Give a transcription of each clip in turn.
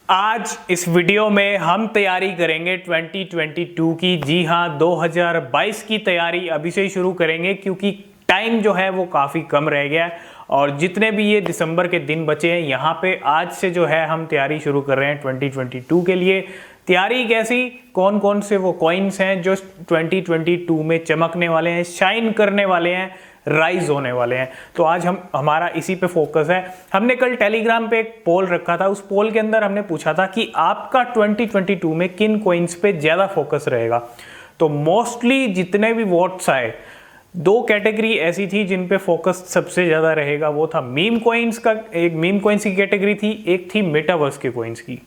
आज इस वीडियो में हम तैयारी करेंगे 2022 की। जी हाँ, 2022 की तैयारी अभी से ही शुरू करेंगे क्योंकि टाइम जो है वो काफ़ी कम रह गया है और जितने भी ये दिसंबर के दिन बचे हैं यहाँ पे आज से जो है हम तैयारी शुरू कर रहे हैं 2022 के लिए। तैयारी कैसी, कौन कौन से वो कॉइन्स हैं जो 2022 में चमकने वाले हैं, शाइन करने वाले हैं, राइज होने वाले हैं। तो आज हमारा इसी पे फोकस है। हमने कल टेलीग्राम पे एक पोल रखा था, उस पोल के अंदर हमने पूछा था कि आपका 2022 में किन कॉइन्स पे ज़्यादा फोकस रहेगा। तो मोस्टली जितने भी वोट्स आए, दो कैटेगरी ऐसी थी जिन पे फोकस सबसे ज़्यादा रहेगा। वो था मीम कॉइन्स का, एक मीम कॉइन्स की कैटेगरी थी, एक थी मेटावर्स के कॉइन्स की।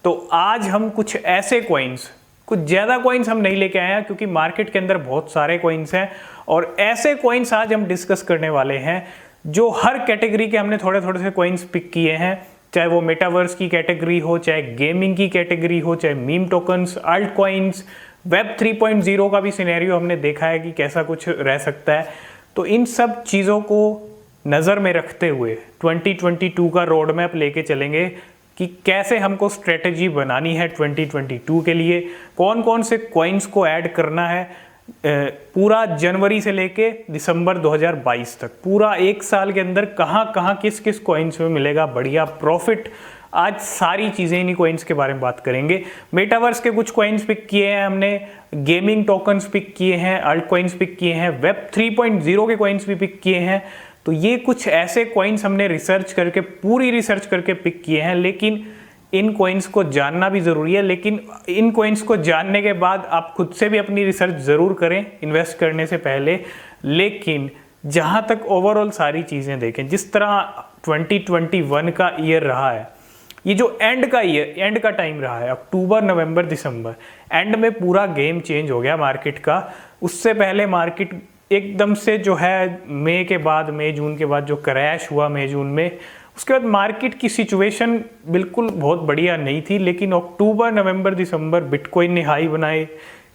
तो आज हम कुछ ऐसे कॉइन्स, कुछ ज़्यादा कॉइन्स हम नहीं लेके आए हैं क्योंकि मार्केट के अंदर बहुत सारे कॉइन्स हैं और ऐसे कॉइन्स आज हम डिस्कस करने वाले हैं जो हर कैटेगरी के हमने थोड़े थोड़े से कॉइन्स पिक किए हैं, चाहे वो मेटावर्स की कैटेगरी हो, चाहे गेमिंग की कैटेगरी हो, चाहे meme tokens, alt coins, web 3.0 का भी सिनेरियो हमने देखा है कि कैसा कुछ रह सकता है। तो इन सब चीज़ों को नज़र में रखते हुए 2022 का रोड मैप लेके चलेंगे कि कैसे हमको स्ट्रेटजी बनानी है 2022 के लिए, कौन कौन से कॉइन्स को ऐड करना है पूरा जनवरी से लेके दिसंबर 2022 तक, पूरा एक साल के अंदर कहाँ कहाँ किस किस कॉइन्स में मिलेगा बढ़िया प्रॉफिट। आज सारी चीज़ें इन्हीं कॉइन्स के बारे में बात करेंगे। मेटावर्स के कुछ कॉइन्स पिक किए हैं हमने, गेमिंग टोकन्स पिक किए हैं, अल्ट कॉइन्स पिक किए हैं, वेब 3.0 के कॉइन्स भी पिक किए हैं। तो ये कुछ ऐसे कॉइन्स हमने रिसर्च करके, पूरी रिसर्च करके पिक किए हैं। लेकिन इन कॉइन्स को जानना भी ज़रूरी है, लेकिन इन कॉइन्स को जानने के बाद आप खुद से भी अपनी रिसर्च ज़रूर करें इन्वेस्ट करने से पहले। लेकिन जहाँ तक ओवरऑल सारी चीज़ें देखें, जिस तरह 2021 का ईयर रहा है, ये जो एंड का ईयर, एंड का टाइम रहा है, अक्टूबर नवंबर दिसंबर, एंड में पूरा गेम चेंज हो गया मार्केट का। उससे पहले मार्केट एकदम से जो है मई के बाद, मई जून के बाद जो क्रैश हुआ मई जून में, उसके बाद मार्केट की सिचुएशन बिल्कुल बहुत बढ़िया नहीं थी। लेकिन अक्टूबर नवंबर दिसंबर बिटकॉइन ने हाई बनाए,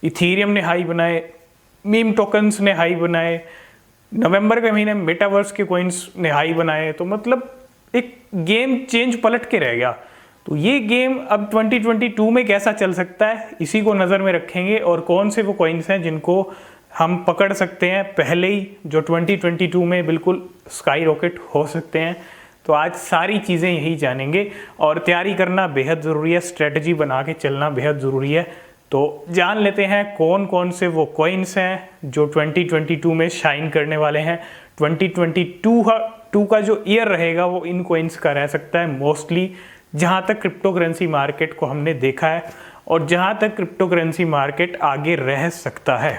इथीरियम ने हाई बनाए, मीम टोकन्स ने हाई बनाए, नवंबर के महीने मेटावर्स के कॉइन्स ने हाई बनाए। तो मतलब एक गेम चेंज पलट के रह गया। तो ये गेम अब 2022 में कैसा चल सकता है, इसी को नज़र में रखेंगे और कौन से वो कॉइन्स हैं जिनको हम पकड़ सकते हैं पहले ही, जो 2022 में बिल्कुल स्काई रॉकेट हो सकते हैं। तो आज सारी चीज़ें यही जानेंगे और तैयारी करना बेहद ज़रूरी है, स्ट्रेटजी बना के चलना बेहद ज़रूरी है। तो जान लेते हैं कौन कौन से वो कॉइन्स हैं जो 2022 में शाइन करने वाले हैं। 2022 का जो ईयर रहेगा वो इन कॉइन्स का रह सकता है मोस्टली, जहाँ तक क्रिप्टो करेंसी मार्केट को हमने देखा है और जहाँ तक क्रिप्टो करेंसी मार्केट आगे रह सकता है,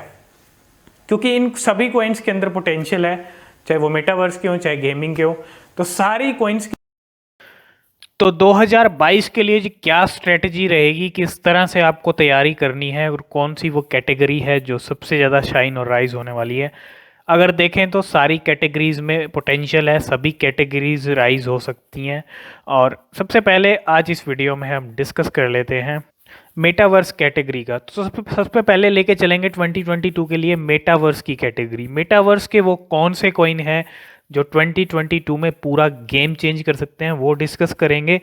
क्योंकि इन सभी कॉइन्स के अंदर पोटेंशियल है, चाहे वो मेटावर्स के हो चाहे गेमिंग के हो। तो सारी कॉइन्स की तो 2022 के लिए जी क्या स्ट्रेटजी रहेगी, किस तरह से आपको तैयारी करनी है और कौन सी वो कैटेगरी है जो सबसे ज़्यादा शाइन और राइज होने वाली है। अगर देखें तो सारी कैटेगरीज़ में पोटेंशियल है, सभी कैटेगरीज राइज हो सकती हैं। और सबसे पहले आज इस वीडियो में हम डिस्कस कर लेते हैं मेटावर्स कैटेगरी का। तो सबसे पहले लेके चलेंगे 2022 के लिए मेटावर्स की कैटेगरी। मेटावर्स के वो कौन से कॉइन हैं जो 2022 में पूरा गेम चेंज कर सकते हैं, वो डिस्कस करेंगे।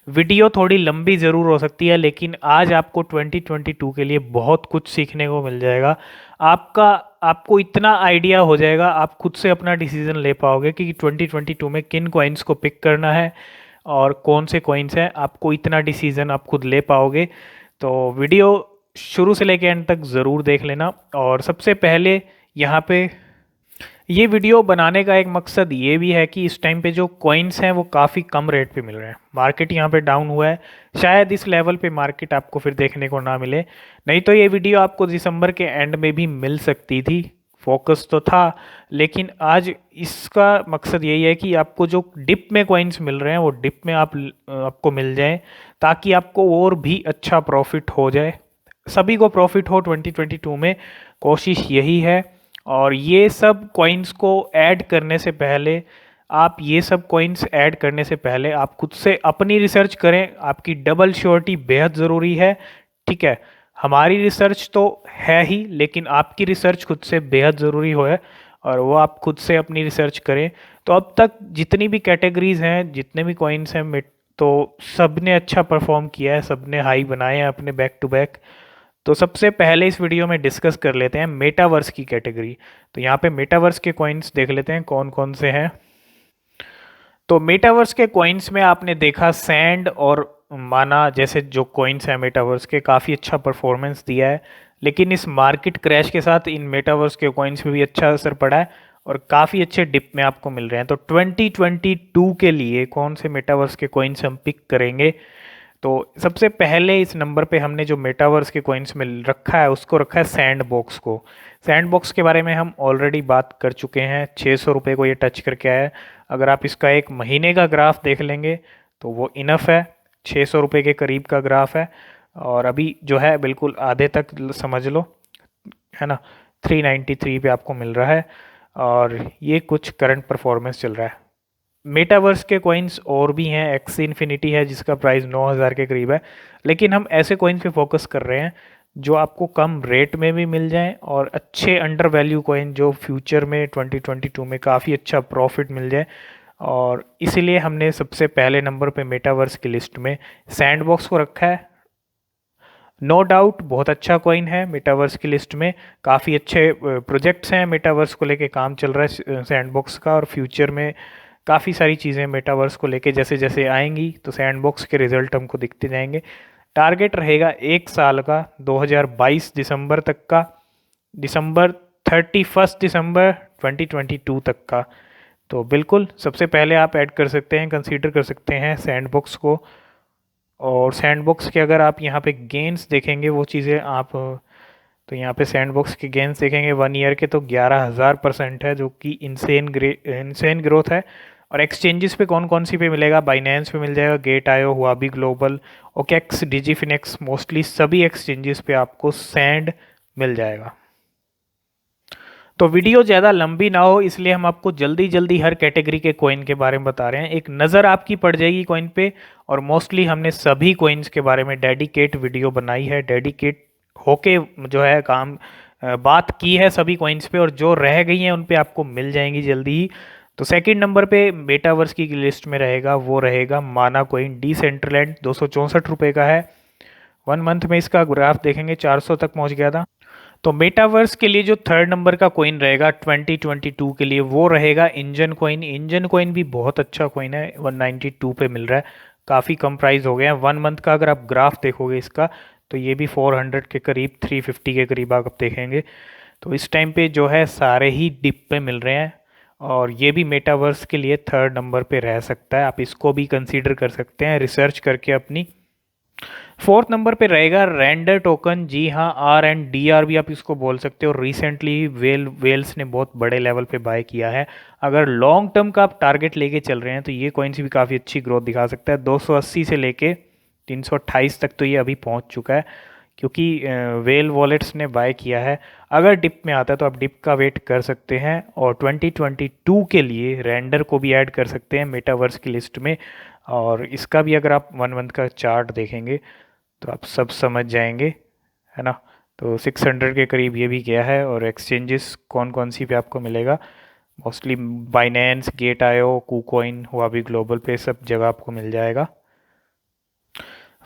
वीडियो थोड़ी लंबी ज़रूर हो सकती है, लेकिन आज आपको 2022 के लिए बहुत कुछ सीखने को मिल जाएगा। आपको इतना आइडिया हो जाएगा, आप खुद से अपना डिसीजन ले पाओगे कि 2022 में किन कॉइन्स को पिक करना है और कौन से कॉइन्स हैं। आपको इतना डिसीजन आप खुद ले पाओगे। तो वीडियो शुरू से लेकर एंड तक ज़रूर देख लेना। और सबसे पहले यहाँ पे ये वीडियो बनाने का एक मकसद ये भी है कि इस टाइम पे जो कॉइन्स हैं वो काफ़ी कम रेट पे मिल रहे हैं। मार्केट यहाँ पे डाउन हुआ है, शायद इस लेवल पे मार्केट आपको फिर देखने को ना मिले, नहीं तो ये वीडियो आपको दिसंबर के एंड में भी मिल सकती थी। फोकस तो था, लेकिन आज इसका मकसद यही है कि आपको जो डिप में कॉइन्स मिल रहे हैं वो डिप में आपको मिल जाए, ताकि आपको और भी अच्छा प्रॉफिट हो जाए। सभी को प्रॉफिट हो 2022 में, कोशिश यही है। और ये सब कॉइन्स को ऐड करने से पहले, आप खुद से अपनी रिसर्च करें। आपकी डबल श्योरिटी बेहद ज़रूरी है, ठीक है। हमारी रिसर्च तो है ही, लेकिन आपकी रिसर्च खुद से बेहद ज़रूरी हो है और वो आप खुद से अपनी रिसर्च करें। तो अब तक जितनी भी कैटेगरीज़ हैं, जितने भी कॉइन्स हैं तो सब ने अच्छा परफॉर्म किया है, सब ने हाई बनाए हैं अपने बैक टू बैक। तो सबसे पहले इस वीडियो में डिस्कस कर लेते हैं मेटावर्स की कैटेगरी। तो यहाँ पे मेटावर्स के कॉइन्स देख लेते हैं कौन कौन से हैं। तो मेटावर्स के कॉइन्स में आपने देखा सैंड और माना जैसे जो कॉइन्स हैं मेटावर्स के, काफ़ी अच्छा परफॉर्मेंस दिया है। लेकिन इस मार्केट क्रैश के साथ इन मेटावर्स के कॉइन्स पे भी अच्छा असर पड़ा है और काफ़ी अच्छे डिप में आपको मिल रहे हैं। तो 2022 के लिए कौन से मेटावर्स के कॉइन्स हम पिक करेंगे? तो सबसे पहले इस नंबर पे हमने जो मेटावर्स के कॉइन्स में रखा है उसको रखा है सैंड बॉक्स को। सैंड बॉक्स के बारे में हम ऑलरेडी बात कर चुके हैं, 600 रुपये को ये टच करके आया है। अगर आप इसका एक महीने का ग्राफ देख लेंगे तो वो इनफ है, 600 रुपये के करीब का ग्राफ है। और अभी जो है बिल्कुल आधे तक समझ लो, है ना, 393 पे आपको मिल रहा है और ये कुछ करंट परफॉर्मेंस चल रहा है। मेटावर्स के कॉइन्स और भी हैं, एक्स इन्फिनिटी है जिसका प्राइस 9000 के करीब है। लेकिन हम ऐसे कॉइन्स पे फोकस कर रहे हैं जो आपको कम रेट में भी मिल जाएं और अच्छे अंडर वैल्यू कॉइन जो फ्यूचर में 2022 में काफ़ी अच्छा प्रॉफिट मिल जाए। और इसीलिए हमने सबसे पहले नंबर पे मेटावर्स की लिस्ट में सैंडबॉक्स को रखा है। नो डाउट बहुत अच्छा कॉइन है मेटावर्स की लिस्ट में, काफ़ी अच्छे प्रोजेक्ट्स हैं मेटावर्स को लेके, काम चल रहा है सैंडबॉक्स का। और फ्यूचर में काफ़ी सारी चीज़ें मेटावर्स को लेके जैसे जैसे आएंगी तो सैंडबॉक्स के रिजल्ट हमको दिखते जाएंगे। टारगेट रहेगा 1 साल का, 2022 दिसंबर तक का, दिसंबर 31 दिसंबर 2022 तक का। तो बिल्कुल सबसे पहले आप ऐड कर सकते हैं, कंसीडर कर सकते हैं सैंडबॉक्स को। और सैंडबॉक्स के अगर आप यहाँ पे गेंस देखेंगे वो चीज़ें आप, तो यहाँ पे सैंडबॉक्स के गेंस देखेंगे 1 ईयर के तो 11,000% है, जो कि इंसेन ग्रोथ है। और एक्सचेंजेस पे कौन कौन सी पे मिलेगा? बाइनेंस पे मिल जाएगा, गेट आयो, हुआबी ग्लोबल, ओकेक्स, डिजीफिनेक्स, मोस्टली सभी एक्सचेंजेस पे आपको सैंड मिल जाएगा। तो वीडियो ज़्यादा लंबी ना हो इसलिए हम आपको जल्दी जल्दी हर कैटेगरी के कॉइन के बारे में बता रहे हैं, एक नज़र आपकी पड़ जाएगी कॉइन पे। और मोस्टली हमने सभी कॉइन्स के बारे में डेडिकेट वीडियो बनाई है, डेडिकेट होके जो है काम बात की है सभी कॉइन्स पे, और जो रह गई हैं उन पे आपको मिल जाएंगी जल्दी ही। तो सेकंड नंबर पे मेटावर्स की लिस्ट में रहेगा, वो रहेगा माना कॉइन डिसेंट्रलैंड, 264 रुपये का है। 1 मंथ में इसका ग्राफ देखेंगे 400 तक पहुंच गया था। तो मेटावर्स के लिए जो थर्ड नंबर का कॉइन रहेगा 2022 के लिए वो रहेगा इंजन कॉइन। इंजन कॉइन भी बहुत अच्छा कॉइन है, 192 पे मिल रहा है, काफ़ी कम प्राइस हो गया है। 1 मंथ का अगर आप ग्राफ देखोगे इसका तो ये भी 400 के करीब, 350 के करीब आप देखेंगे। तो इस टाइम पे जो है सारे ही डिप पे मिल रहे हैं और ये भी मेटावर्स के लिए थर्ड नंबर पे रह सकता है, आप इसको भी कंसीडर कर सकते हैं रिसर्च करके अपनी। फोर्थ नंबर पे रहेगा रेंडर टोकन, जी हाँ, RNDR भी आप इसको बोल सकते हो। रिसेंटली वेल्स ने बहुत बड़े लेवल पे बाय किया है। अगर लॉन्ग टर्म का आप टारगेट लेके चल रहे हैं तो ये कॉइन्स भी काफ़ी अच्छी ग्रोथ दिखा सकता है। 280 से लेके 328 तक तो ये अभी पहुंच चुका है क्योंकि वेल वॉलेट्स ने बाय किया है। अगर डिप में आता है तो आप डिप का वेट कर सकते हैं। और 2022 के लिए रेंडर को भी ऐड कर सकते हैं मेटावर्स की लिस्ट में। और इसका भी अगर आप 1 मंथ का चार्ट देखेंगे तो आप सब समझ जाएंगे, है ना। तो 600 के करीब ये भी गया है। और एक्सचेंजेस कौन कौन सी पे आपको मिलेगा? मोस्टली बाइनेंस, गेट आयो, कूकॉइन, हुआबी ग्लोबल पे सब जगह आपको मिल जाएगा।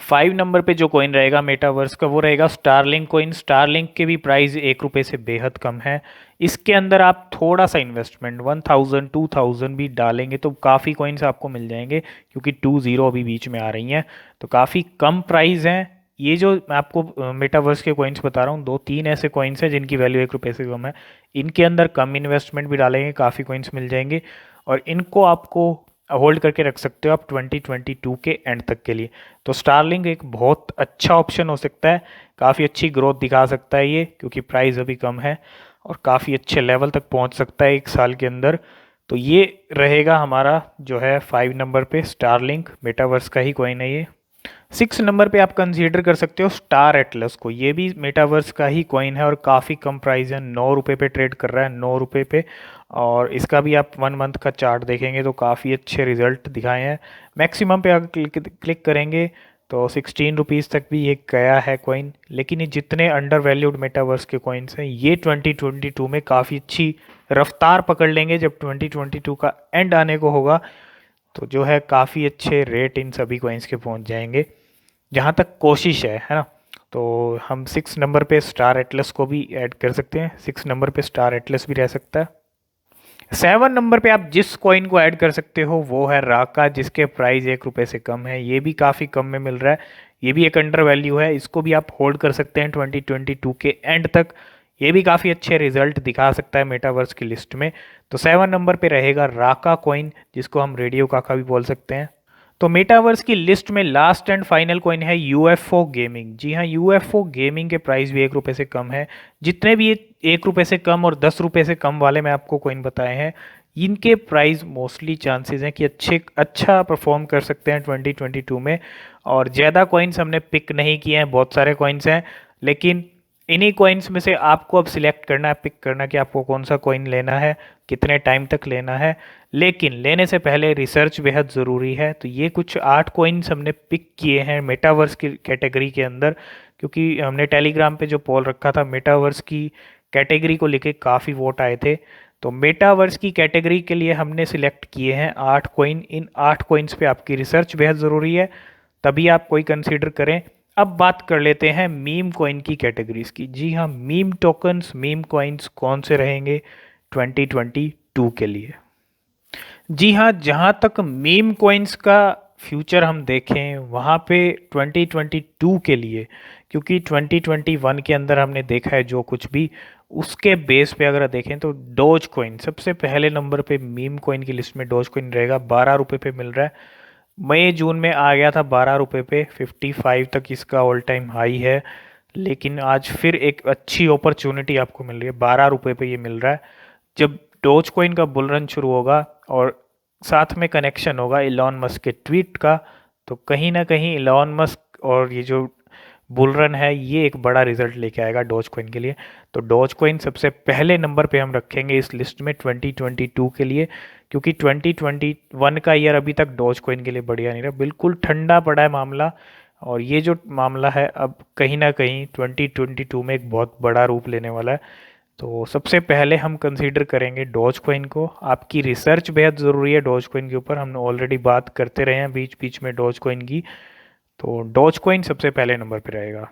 5 नंबर पे जो कॉइन रहेगा मेटावर्स का वो रहेगा स्टारलिंक कॉइन। स्टारलिंक के भी प्राइस 1 रुपये से बेहद कम है। इसके अंदर आप थोड़ा सा इन्वेस्टमेंट 1000 2000 भी डालेंगे तो काफ़ी कॉइन्स आपको मिल जाएंगे, क्योंकि 20 अभी बीच में आ रही हैं तो काफ़ी कम प्राइस हैं। ये जो मैं आपको मेटावर्स के कॉइन्स बता रहा हूँ, 2-3 ऐसे कॉइन्स हैं जिनकी वैल्यू 1 रुपये से कम है। इनके अंदर कम इन्वेस्टमेंट भी डालेंगे, काफ़ी कॉइन्स मिल जाएंगे और इनको आपको होल्ड करके रख सकते हो आप 2022 के एंड तक के लिए। तो स्टारलिंक एक बहुत अच्छा ऑप्शन हो सकता है, काफ़ी अच्छी ग्रोथ दिखा सकता है ये, क्योंकि प्राइस अभी कम है और काफ़ी अच्छे लेवल तक पहुंच सकता है 1 साल के अंदर। तो ये रहेगा हमारा जो है 5 नंबर पे स्टारलिंक, मेटावर्स का ही कॉइन है ये। 6 नंबर पे आप कंसीडर कर सकते हो स्टार एटलस को, ये भी मेटावर्स का ही कॉइन है और काफ़ी कम प्राइस है, 9 रुपये पे ट्रेड कर रहा है, 9 रुपये पे। और इसका भी आप 1 मंथ का चार्ट देखेंगे तो काफ़ी अच्छे रिजल्ट दिखाए हैं। मैक्सिमम पे अगर क्लिक करेंगे तो 16 रुपीज़ तक भी ये गया है कॉइन। लेकिन ये जितने अंडर वैल्यूड मेटावर्स के कॉइन्स हैं ये 2022 में काफ़ी अच्छी रफ्तार पकड़ लेंगे जब 2022 का एंड आने को होगा। तो जो है काफ़ी अच्छे रेट इन सभी कॉइन्स के पहुंच जाएंगे जहां तक कोशिश है ना। तो हम 6 नंबर पे स्टार एटलस को भी ऐड कर सकते हैं, 6 नंबर पे स्टार एटलस भी रह सकता है। 7 नंबर पे आप जिस कॉइन को ऐड कर सकते हो वो है राका, जिसके प्राइस 1 रुपये से कम है। ये भी काफ़ी कम में मिल रहा है, ये भी एक अंडर वैल्यू है, इसको भी आप होल्ड कर सकते हैं 2022 के एंड तक। ये भी काफ़ी अच्छे रिजल्ट दिखा सकता है मेटावर्स की लिस्ट में। तो 7 नंबर पे रहेगा राका कॉइन, जिसको हम रेडियो काका भी बोल सकते हैं। तो मेटावर्स की लिस्ट में लास्ट एंड फाइनल कॉइन है यूएफओ गेमिंग। जी हाँ, यूएफओ गेमिंग के प्राइस भी 1 रुपये से कम है। जितने भी 1 रुपये से कम और 10 रुपये से कम वाले मैं आपको कॉइन बताए हैं, इनके प्राइस मोस्टली चांसेस हैं कि अच्छा परफॉर्म कर सकते हैं 2022 में। और ज़्यादा कॉइन्स हमने पिक नहीं किए हैं, बहुत सारे कॉइन्स हैं, लेकिन इन्हीं कॉइन्स में से आपको अब सिलेक्ट करना है, पिक करना कि आपको कौन सा कॉइन लेना है, कितने टाइम तक लेना है। लेकिन लेने से पहले रिसर्च बेहद ज़रूरी है। तो ये कुछ 8 कॉइन्स हमने पिक किए हैं मेटावर्स की कैटेगरी के अंदर, क्योंकि हमने टेलीग्राम पे जो पोल रखा था मेटावर्स की कैटेगरी को लेके काफ़ी वोट आए थे। तो मेटावर्स की कैटेगरी के लिए हमने सिलेक्ट किए हैं 8 कॉइन। इन 8 कॉइन्स पे आपकी रिसर्च बेहद ज़रूरी है, तभी आप कोई कंसीडर करें। अब बात कर लेते हैं मीम कॉइन की कैटेगरीज की। जी हाँ, मीम टोकन्स, मीम कॉइन्स कौन से रहेंगे 2022 के लिए। जी हाँ, जहाँ तक मीम कॉइन्स का फ्यूचर हम देखें वहाँ पे 2022 के लिए, क्योंकि 2021 के अंदर हमने देखा है जो कुछ भी, उसके बेस पे अगर देखें तो डोज कॉइन सबसे पहले नंबर पे मीम कॉइन की लिस्ट में डोज कॉइन रहेगा। 12 रुपये पे मिल रहा है, मई जून में आ गया था 12 रुपये पे, 55 तक इसका ऑल टाइम हाई है। लेकिन आज फिर एक अच्छी अपॉर्चुनिटी आपको मिल रही है, 12 रुपये पे ये मिल रहा है। जब डोज कॉइन का बुल रन शुरू होगा और साथ में कनेक्शन होगा इलॉन मस्क के ट्वीट का, तो कहीं ना कहीं इलॉन मस्क और ये जो बुल रन है ये एक बड़ा रिजल्ट लेके आएगा डोज कॉइन के लिए। तो डोज कॉइन सबसे पहले नंबर पे हम रखेंगे इस लिस्ट में 2022 के लिए, क्योंकि 2021 का ईयर अभी तक डोज कॉइन के लिए बढ़िया नहीं रहा, बिल्कुल ठंडा पड़ा है मामला। और ये जो मामला है अब कहीं ना कहीं 2022 में एक बहुत बड़ा रूप लेने वाला है। तो सबसे पहले हम कंसीडर करेंगे डोज कॉइन को। आपकी रिसर्च बेहद ज़रूरी है डोज कॉइन के ऊपर, हमने ऑलरेडी बात करते रहे हैं बीच बीच में डोज कॉइन की। तो डोज कॉइन सबसे पहले नंबर पे रहेगा।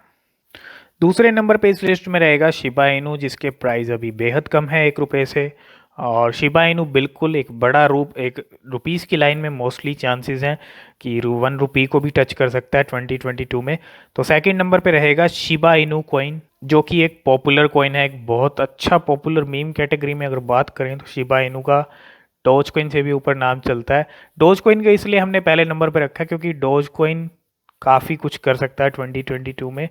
दूसरे नंबर पे इस लिस्ट में रहेगा शिबा इनू, जिसके प्राइस अभी बेहद कम है 1 रुपये से। और शिबा इनू बिल्कुल एक बड़ा रूप, एक रुपीज़ की लाइन में मोस्टली चांसेस हैं कि 1 रुपये को भी टच कर सकता है 2022 में। तो सेकंड नंबर पे रहेगा शिबा इनू कॉइन, जो कि एक पॉपुलर कॉइन है, एक बहुत अच्छा पॉपुलर मीम कैटेगरी में अगर बात करें तो शिबा इनू का डोज कॉइन से भी ऊपर नाम चलता है। डोज कॉइन का इसलिए हमने पहले नंबर पे रखा है क्योंकि डोज कॉइन काफ़ी कुछ कर सकता है 2022 में।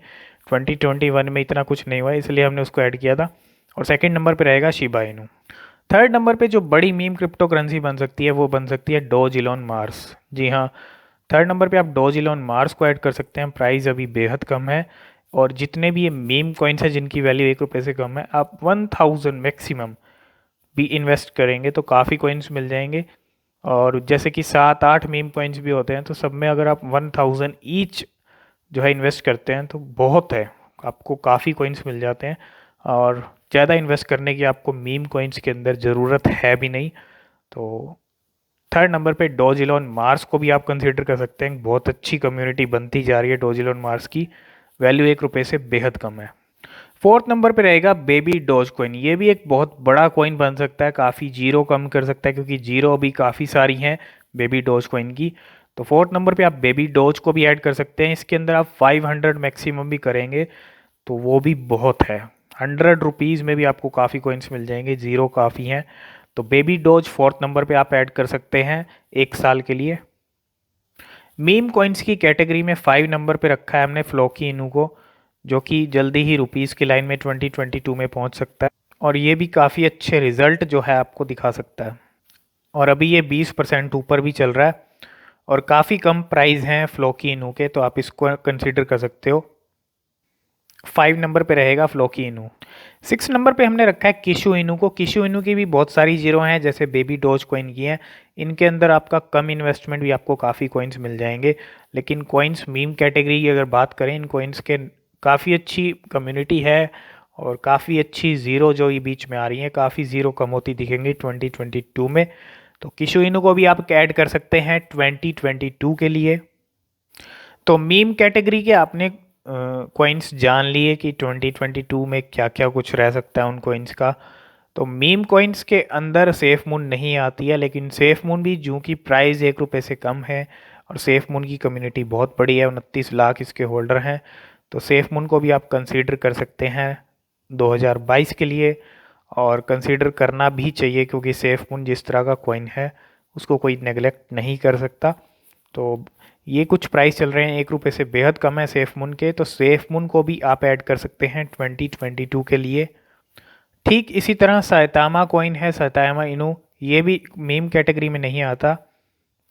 2021 में इतना कुछ नहीं हुआ, इसलिए हमने उसको ऐड किया था। और सेकंड नंबर पे रहेगा शिबा इनू। थर्ड नंबर पे जो बड़ी मीम क्रिप्टो करेंसी बन सकती है वो बन सकती है डोज इलॉन मार्स। जी हाँ, थर्ड नंबर पे आप डोज इलॉन मार्स को ऐड कर सकते हैं, प्राइस अभी बेहद कम है। और जितने भी ये मीम कॉइन्स हैं जिनकी वैल्यू 1 रुपये से कम है, आप 1000 मैक्सिमम भी इन्वेस्ट करेंगे तो काफ़ी कॉइन्स मिल जाएंगे। और जैसे कि 7-8 मीम कॉइन्स भी होते हैं, तो सब में अगर आप 1000 ईच जो है इन्वेस्ट करते हैं तो बहुत है, आपको काफ़ी कॉइन्स मिल जाते हैं। और ज़्यादा इन्वेस्ट करने की आपको मीम कॉइन्स के अंदर ज़रूरत है भी नहीं। तो थर्ड नंबर पे डोज इलॉन मार्स को भी आप कंसिडर कर सकते हैं, बहुत अच्छी कम्युनिटी बनती जा रही है डोज इलॉन मार्स की, वैल्यू 1 रुपये से बेहद कम है। फोर्थ नंबर पे रहेगा बेबी डोज कॉइन। ये भी एक बहुत बड़ा कॉइन बन सकता है, काफ़ी जीरो कम कर सकता है, क्योंकि जीरो अभी काफ़ी सारी हैं बेबी डोज कॉइन की। तो फोर्थ नंबर पे आप बेबी डोज को भी ऐड कर सकते हैं। इसके अंदर आप 500 मैक्सिमम भी करेंगे तो वो भी बहुत है, 100 रुपीज़ में भी आपको काफ़ी कॉइन्स मिल जाएंगे, जीरो काफ़ी हैं। तो बेबी डोज फोर्थ नंबर पे आप ऐड कर सकते हैं 1 साल के लिए। मीम कॉइन्स की कैटेगरी में 5 नंबर पे रखा है हमने फ्लोकी इनू को, जो कि जल्दी ही रुपीज़ की लाइन में 2022 में पहुंच सकता है। और ये भी काफ़ी अच्छे रिजल्ट जो है आपको दिखा सकता है। और अभी ये 20% ऊपर भी चल रहा है और काफ़ी कम प्राइस हैं फ्लोकी इनू के, तो आप इसको कंसिडर कर सकते हो। 5 नंबर पे रहेगा फ्लोकी इनू। 6 नंबर पे हमने रखा है किशु इनू को। किशु इनू की भी बहुत सारी जीरो हैं, जैसे बेबी डोज कॉइन की हैं। इनके अंदर आपका कम इन्वेस्टमेंट भी आपको काफ़ी कॉइन्स मिल जाएंगे। लेकिन कॉइन्स मीम कैटेगरी की अगर बात करें, इन कॉइन्स के काफ़ी अच्छी कम्युनिटी है और काफ़ी अच्छी ज़ीरो जो ये बीच में आ रही है, काफ़ी ज़ीरो कम होती दिखेंगी 2022 में। तो किशु इनू को भी आप ऐड कर सकते हैं 2022 के लिए। तो मीम कैटेगरी के आपने कॉइन्स जान लिए कि 2022 में क्या क्या कुछ रह सकता है उन कॉइन्स का। तो मीम कॉइन्स के अंदर सेफ मून नहीं आती है, लेकिन सेफ मून भी जो कि प्राइस 1 रुपये से कम है और सेफ मून की कम्युनिटी बहुत बड़ी है, 29 लाख इसके होल्डर हैं। तो सेफ मून को भी आप कंसीडर कर सकते हैं 2022 के लिए, और कंसीडर करना भी चाहिए क्योंकि सेफ मून जिस तरह का कॉइन है उसको कोई नेगलेक्ट नहीं कर सकता। तो ये कुछ प्राइस चल रहे हैं 1 रुपये से बेहद कम है सेफ मून के, तो सेफ मून को भी आप ऐड कर सकते हैं 2022 के लिए। ठीक इसी तरह साइतामा कॉइन है, साइतामा इनू, ये भी मीम कैटेगरी में नहीं आता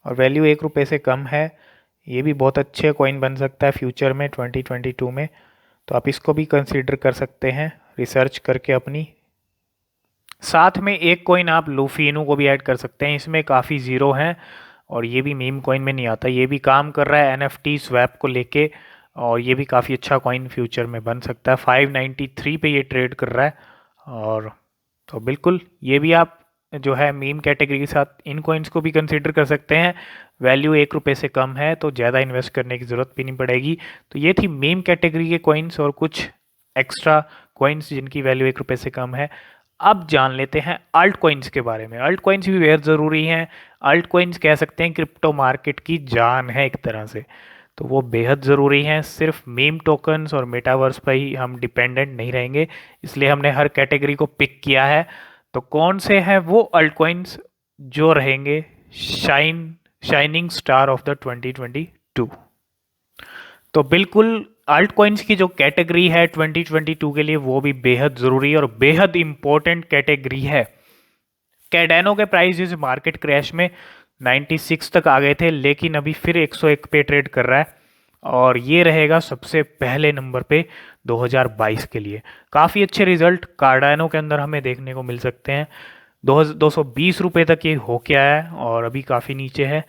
और वैल्यू 1 रुपये से कम है। ये भी बहुत अच्छे कॉइन बन सकता है फ्यूचर में 2022 में, तो आप इसको भी कंसीडर कर सकते हैं रिसर्च करके अपनी। साथ में एक कॉइन आप लूफीनू को भी ऐड कर सकते हैं, इसमें काफ़ी ज़ीरो हैं और ये भी मीम कॉइन में नहीं आता। ये भी काम कर रहा है NFT स्वैप को लेके और ये भी काफ़ी अच्छा कॉइन फ्यूचर में बन सकता है। 593 पे ये ट्रेड कर रहा है, और तो बिल्कुल ये भी आप जो है मीम कैटेगरी के साथ इन कॉइन्स को भी कंसीडर कर सकते हैं। वैल्यू 1 रुपये से कम है तो ज़्यादा इन्वेस्ट करने की ज़रूरत भी नहीं पड़ेगी। तो ये थी मीम कैटेगरी के कॉइन्स और कुछ एक्स्ट्रा कॉइन्स जिनकी वैल्यू 1 रुपये से कम है। अब जान लेते हैं अल्ट कॉइन्स के बारे में। अल्ट कॉइन्स भी बेहद ज़रूरी हैं। अल्ट कॉइन्स कह सकते हैं क्रिप्टो मार्केट की जान है एक तरह से, तो वो बेहद ज़रूरी हैं। सिर्फ मीम टोकन्स और मेटावर्स पर ही हम डिपेंडेंट नहीं रहेंगे, इसलिए हमने हर कैटेगरी को पिक किया है। तो कौन से हैं वो अल्ट कॉइन्स जो रहेंगे शाइनिंग स्टार ऑफ द 2022? तो बिल्कुल अल्ट कॉइन्स की जो कैटेगरी है 2022 के लिए वो भी बेहद ज़रूरी और बेहद इम्पोर्टेंट कैटेगरी है। कैडानो के प्राइस इस मार्केट क्रैश में 96 तक आ गए थे, लेकिन अभी फिर 101 पे ट्रेड कर रहा है और ये रहेगा सबसे पहले नंबर पे 2022 के लिए। काफ़ी अच्छे रिजल्ट कार्डानो के अंदर हमें देखने को मिल सकते हैं। 220 रुपये तक ये हो के आया है और अभी काफ़ी नीचे है।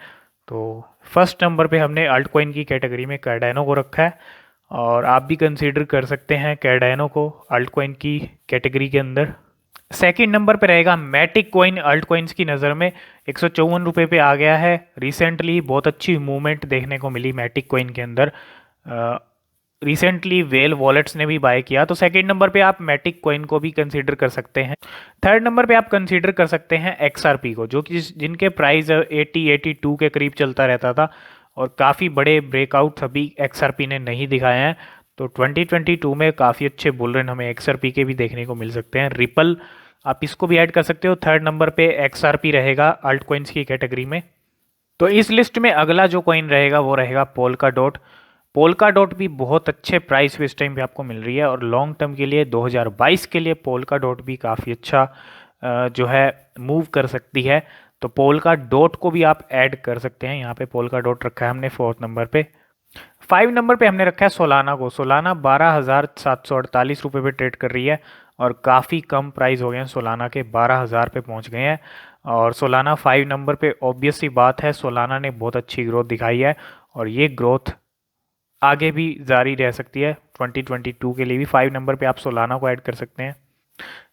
तो फर्स्ट नंबर पे हमने अल्ट कॉइन की कैटेगरी में कार्डानो को रखा है और आप भी कंसीडर कर सकते हैं कार्डानो को अल्ट कॉइन की कैटेगरी के अंदर। सेकंड नंबर पे रहेगा मैटिक कॉइन। अल्ट कॉइन्स की नज़र में 154 रुपये पे आ गया है। रिसेंटली बहुत अच्छी मूवमेंट देखने को मिली मैटिक कॉइन के अंदर। रिसेंटली वेल वॉलेट्स ने भी बाय किया, तो सेकंड नंबर पे आप मैटिक कॉइन को भी कंसीडर कर सकते हैं। थर्ड नंबर पे आप कंसीडर कर सकते हैं XRP को, जो कि जिनके प्राइस 82 के करीब चलता रहता था और काफ़ी बड़े ब्रेकआउट अभी XRP ने नहीं दिखाए हैं। तो 2022 में काफ़ी अच्छे बुल रन हमें XRP के भी देखने को मिल सकते हैं। रिपल आप इसको भी ऐड कर सकते हो। थर्ड नंबर पे XRP रहेगा अल्ट कॉइन्स की कैटेगरी में। तो इस लिस्ट में अगला जो कॉइन रहेगा वो रहेगा पोल्का डॉट। पोल्का डॉट भी बहुत अच्छे प्राइस पे इस टाइम पे आपको मिल रही है और लॉन्ग टर्म के लिए 2022 के लिए पोल्का डॉट भी काफ़ी अच्छा जो है मूव कर सकती है। तो पोल्का डॉट को भी आप ऐड कर सकते हैं। यहाँ पे पोल्का डॉट रखा है हमने फोर्थ नंबर पे। 5 नंबर पे हमने रखा है सोलाना को। सोलाना 12,748 रुपये पे ट्रेड कर रही है और काफ़ी कम प्राइस हो गए हैं सोलाना के, 12,000 पे पहुंच गए हैं। और सोलाना 5 नंबर पे ऑब्वियस सी बात है सोलाना ने बहुत अच्छी ग्रोथ दिखाई है और ये ग्रोथ आगे भी जारी रह सकती है 2022 के लिए भी। 5 नंबर पे आप सोलाना को ऐड कर सकते हैं।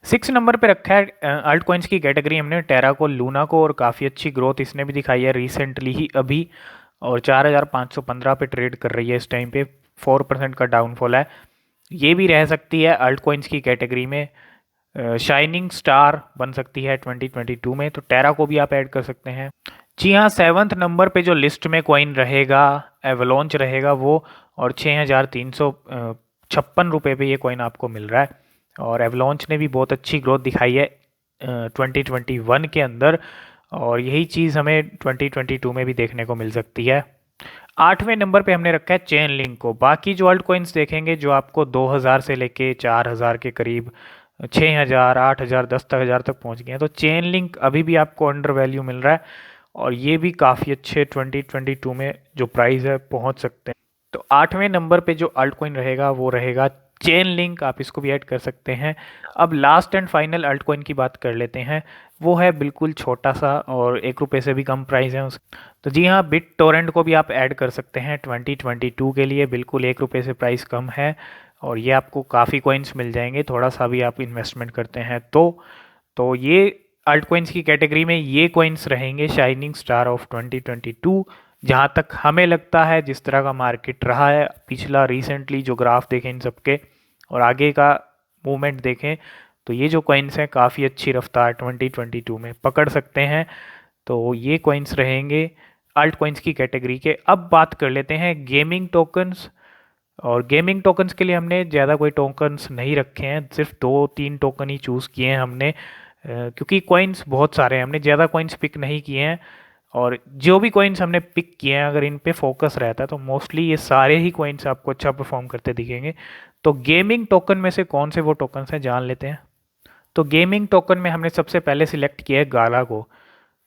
6 नंबर पे रखा है अल्ट कॉइन्स की कैटेगरी हमने टेरा को, लूना को, और काफ़ी अच्छी ग्रोथ इसने भी दिखाई है रिसेंटली ही अभी, और 4,515 पे ट्रेड कर रही है इस टाइम पे। 4% का डाउनफॉल है। ये भी रह सकती है अल्ट कॉइन्स की कैटेगरी में, शाइनिंग स्टार बन सकती है 2022 में। तो टेरा को भी आप ऐड कर सकते हैं। जी हाँ, 7th नंबर पे जो लिस्ट में कॉइन रहेगा एवलॉन्च रहेगा वो, और 6,356 रुपये पे ये कॉइन आपको मिल रहा है। और एवलॉन्च ने भी बहुत अच्छी ग्रोथ दिखाई है 2021 के अंदर, और यही चीज़ हमें 2022 में भी देखने को मिल सकती है। 8वें नंबर पे हमने रखा है चेन लिंक को। बाकी जो अल्ट कॉइन्स देखेंगे जो आपको 2,000 से लेके 4,000 के करीब, 6,000, 8,000, 10,000 तक पहुंच गए हैं। तो चेन लिंक अभी भी आपको अंडर वैल्यू मिल रहा है और ये भी काफ़ी अच्छे 2022 में जो प्राइस है पहुंच सकते हैं। तो 8वें नंबर पे जो अल्ट कॉइन रहेगा वो रहेगा चेन लिंक, आप इसको भी ऐड कर सकते हैं। अब last and final alt coin की बात कर लेते हैं। वो है बिल्कुल छोटा सा और 1 रुपये से भी कम प्राइस है उस। तो जी हाँ, बिट टोरेंट को भी आप ऐड कर सकते हैं 2022 के लिए। बिल्कुल 1 रुपये से प्राइस कम है और ये आपको काफ़ी कॉइन्स मिल जाएंगे थोड़ा सा भी आप इन्वेस्टमेंट करते हैं तो ये अल्ट कॉइन्स की कैटेगरी में ये कॉइन्स रहेंगे शाइनिंग स्टार ऑफ 2022। जहाँ तक हमें लगता है, जिस तरह का मार्केट रहा है पिछला रिसेंटली जो ग्राफ देखें इन सबके और आगे का मूवमेंट देखें, तो ये जो कॉइन्स हैं काफ़ी अच्छी रफ्तार 2022 में पकड़ सकते हैं। तो ये कॉइन्स रहेंगे अल्ट कॉइन्स की कैटेगरी के। अब बात कर लेते हैं गेमिंग टोकन्स। और गेमिंग टोकन्स के लिए हमने ज़्यादा कोई टोकन्स नहीं रखे हैं, सिर्फ 2-3 टोकन ही चूज़ किए हैं हमने, क्योंकि कॉइन्स बहुत सारे हैं, हमने ज़्यादा कॉइन्स पिक नहीं किए हैं। और जो भी कॉइन्स हमने पिक किए हैं अगर इन पे फोकस रहता है तो मोस्टली ये सारे ही कॉइन्स आपको अच्छा परफॉर्म करते दिखेंगे। तो गेमिंग टोकन में से कौन से वो टोकन्स हैं जान लेते हैं। तो गेमिंग टोकन में हमने सबसे पहले सिलेक्ट किया है गाला को।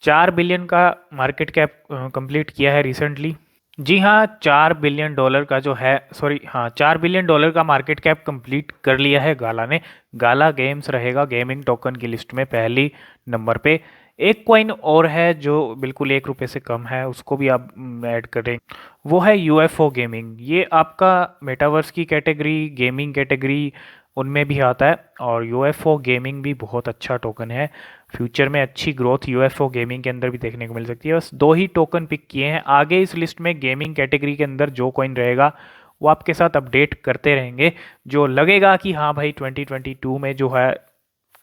4 बिलियन का मार्केट कैप कंप्लीट किया है रिसेंटली। जी हाँ, $4 बिलियन का जो है, सॉरी हाँ, $4 बिलियन का मार्केट कैप कंप्लीट कर लिया है गाला ने। गाला गेम्स रहेगा गेमिंग टोकन की लिस्ट में पहली नंबर पे। एक कॉइन और है जो बिल्कुल ₹1 से कम है, उसको भी आप ऐड करें, वो है यूएफओ गेमिंग। ये आपका मेटावर्स की कैटेगरी, गेमिंग कैटेगरी उनमें भी आता है और यूएफओ गेमिंग भी बहुत अच्छा टोकन है। फ्यूचर में अच्छी ग्रोथ यूएफओ गेमिंग के अंदर भी देखने को मिल सकती है। बस 2 ही टोकन पिक किए हैं। आगे इस लिस्ट में गेमिंग कैटेगरी के अंदर जो कॉइन रहेगा वो आपके साथ अपडेट करते रहेंगे। जो लगेगा कि हाँ भाई 2022 में जो है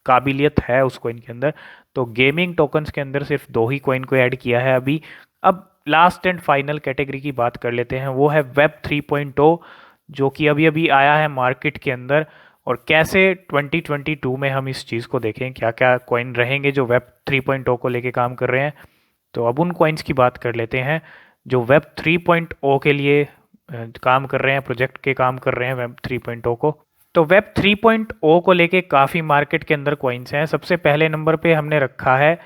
काबिलियत है उस कॉइन के अंदर, तो गेमिंग टोकन्स के अंदर सिर्फ 2 ही कॉइन को ऐड किया है अभी। अब लास्ट एंड फाइनल कैटेगरी की बात कर लेते हैं, वो है वेब 3.0, जो कि अभी अभी आया है मार्केट के अंदर। और कैसे 2022 में हम इस चीज़ को देखें, क्या क्या कॉइन रहेंगे जो वेब 3.0 को लेके काम कर रहे हैं। तो अब उन कॉइन्स की बात कर लेते हैं जो वेब 3.0 के लिए काम कर रहे हैं, प्रोजेक्ट के काम कर रहे हैं वेब 3.0 को। तो वेब 3.0 को लेके काफ़ी मार्केट के अंदर कॉइन्स हैं। सबसे पहले नंबर पे हमने रखा है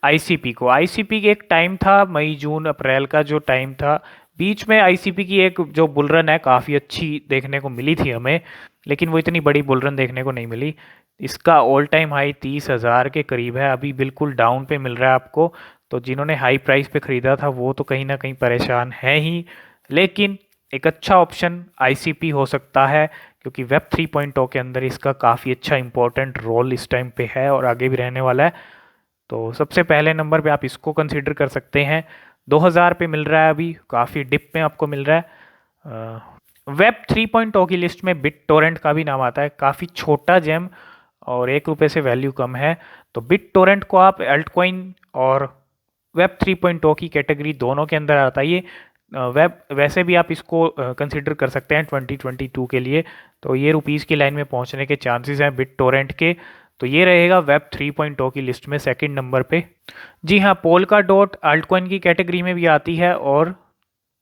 आईसीपी को। आईसीपी एक टाइम था, मई जून अप्रैल का जो टाइम था, बीच में आईसीपी की एक जो बुलरन है काफ़ी अच्छी देखने को मिली थी हमें, लेकिन वो इतनी बड़ी बुलरन देखने को नहीं मिली। इसका ऑल टाइम हाई 30,000 के करीब है, अभी बिल्कुल डाउन पे मिल रहा है आपको। तो जिन्होंने हाई प्राइस पे ख़रीदा था वो तो कहीं ना कहीं परेशान है ही, लेकिन एक अच्छा ऑप्शन आईसीपी हो सकता है क्योंकि वेब 3.0 के अंदर इसका काफ़ी अच्छा इंपॉर्टेंट रोल इस टाइम पे है और आगे भी रहने वाला है। तो सबसे पहले नंबर पे आप इसको कंसीडर कर सकते हैं। 2000 पे मिल रहा है अभी, काफ़ी डिप में आपको मिल रहा है। वेब 3.0 की लिस्ट में बिट टोरेंट का भी नाम आता है, काफ़ी छोटा जेम और ₹1 से वैल्यू कम है। तो बिट टोरेंट को आप अल्ट कॉइन और वेब 3.0 की कैटेगरी दोनों के अंदर आता है ये। वेब वैसे भी आप इसको कंसिडर कर सकते हैं 2022 के लिए। तो ये रुपीज़ की लाइन में पहुंचने के चांसेस हैं बिट टोरेंट के। तो ये रहेगा वेब 3.0 की लिस्ट में सेकंड नंबर पे। जी हाँ, पोल्का डॉट अल्ट कॉइन की कैटेगरी में भी आती है और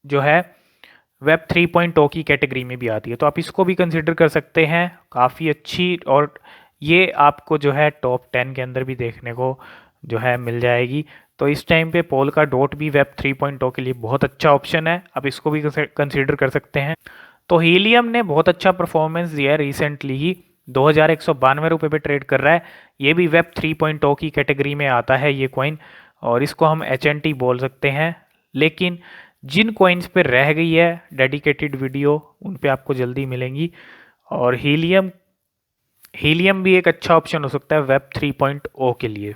जो है वेब 3.0 की कैटेगरी में भी आती है, तो आप इसको भी कंसिडर कर सकते हैं, काफ़ी अच्छी। और ये आपको जो है टॉप 10 के अंदर भी देखने को जो है मिल जाएगी। तो इस टाइम पे पोल्का डॉट भी वेब 3.0 के लिए बहुत अच्छा ऑप्शन है, आप इसको भी कंसिडर कर सकते हैं। तो हीलियम ने बहुत अच्छा परफॉर्मेंस दिया है रिसेंटली ही, ₹2192 पे ट्रेड कर रहा है। ये भी वेब 3.0 की कैटेगरी में आता है ये कॉइन, और इसको हम HNT बोल सकते हैं। लेकिन जिन कॉइन्स पे रह गई है डेडिकेटेड वीडियो उन पे आपको जल्दी मिलेंगी। और हीलियम भी एक अच्छा ऑप्शन हो सकता है वेब 3.0 के लिए।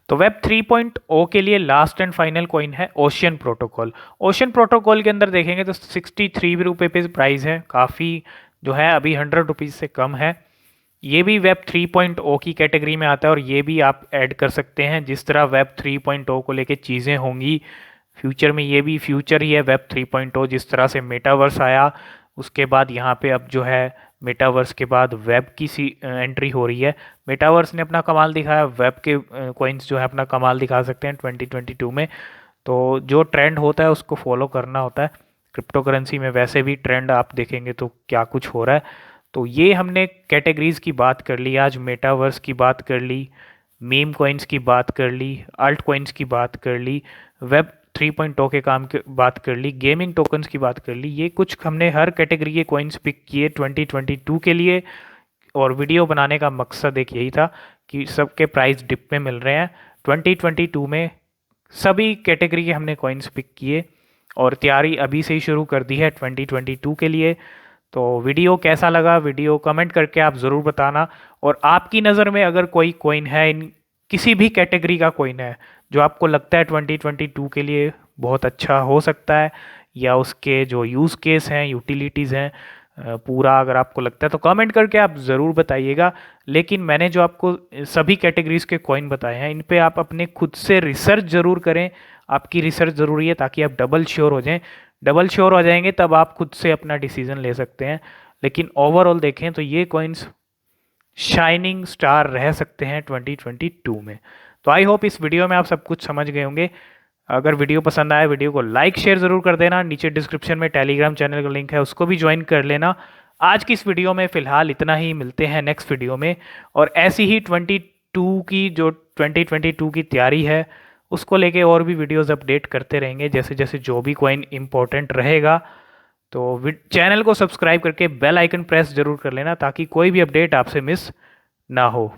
तो वेब 3.0 के लिए लास्ट एंड फाइनल कॉइन है ओशियन प्रोटोकॉल। ओशियन प्रोटोकॉल के अंदर देखेंगे तो ₹63 पे प्राइस है, काफ़ी जो है अभी ₹100 से कम है। ये भी वेब 3.0 की कैटेगरी में आता है और ये भी आप ऐड कर सकते हैं। जिस तरह वेब 3.0 को लेके चीज़ें होंगी फ्यूचर में, ये भी फ्यूचर ही है वेब 3.0। जिस तरह से मेटावर्स आया उसके बाद यहाँ पे अब जो है मेटावर्स के बाद वेब की सी एंट्री हो रही है। मेटावर्स ने अपना कमाल दिखाया, वेब के कॉइन्स जो है अपना कमाल दिखा सकते हैं 2022 में। तो जो ट्रेंड होता है उसको फॉलो करना होता है। क्रिप्टो करेंसी में वैसे भी ट्रेंड आप देखेंगे तो क्या कुछ हो रहा है। तो ये हमने कैटेगरीज़ की बात कर ली आज, मेटावर्स की बात कर ली, मीम कॉइन्स की बात कर ली, अल्ट कॉइन्स की बात कर ली, वेब 3.0 के काम की बात कर ली, गेमिंग टोकन्स की बात कर ली। ये कुछ हमने हर कैटेगरी के कॉइन्स पिक किए 2022 के लिए, और वीडियो बनाने का मकसद एक यही था कि सबके प्राइस डिप में मिल रहे हैं। 2022 में सभी कैटेगरी के हमने कॉइन्स पिक किए और तैयारी अभी से ही शुरू कर दी है 2022 के लिए। तो वीडियो कैसा लगा, वीडियो कमेंट करके आप ज़रूर बताना। और आपकी नज़र में अगर कोई कॉइन है इन किसी भी कैटेगरी का कॉइन है जो आपको लगता है 2022 के लिए बहुत अच्छा हो सकता है, या उसके जो यूज़ केस हैं, यूटिलिटीज़ हैं, पूरा अगर आपको लगता है तो कमेंट करके आप ज़रूर बताइएगा। लेकिन मैंने जो आपको सभी कैटेगरीज़ के कॉइन बताए हैं, इन पे आप अपने खुद से रिसर्च ज़रूर करें। आपकी रिसर्च ज़रूरी है ताकि आप डबल श्योर हो जाएं। डबल श्योर हो जाएंगे तब आप खुद से अपना डिसीज़न ले सकते हैं। लेकिन ओवरऑल देखें तो ये कॉइन्स शाइनिंग स्टार रह सकते हैं 2022 में। तो आई होप इस वीडियो में आप सब कुछ समझ गए होंगे। अगर वीडियो पसंद आए वीडियो को लाइक शेयर ज़रूर कर देना। नीचे डिस्क्रिप्शन में टेलीग्राम चैनल का लिंक है, उसको भी ज्वाइन कर लेना। आज की इस वीडियो में फ़िलहाल इतना ही, मिलते हैं नेक्स्ट वीडियो में। और ऐसी ही 2022 की तैयारी है उसको लेके और भी वीडियोस अपडेट करते रहेंगे जैसे जैसे जो भी कॉइन इंपॉर्टेंट रहेगा। तो चैनल को सब्सक्राइब करके बेल आइकन प्रेस ज़रूर कर लेना ताकि कोई भी अपडेट आपसे मिस ना हो।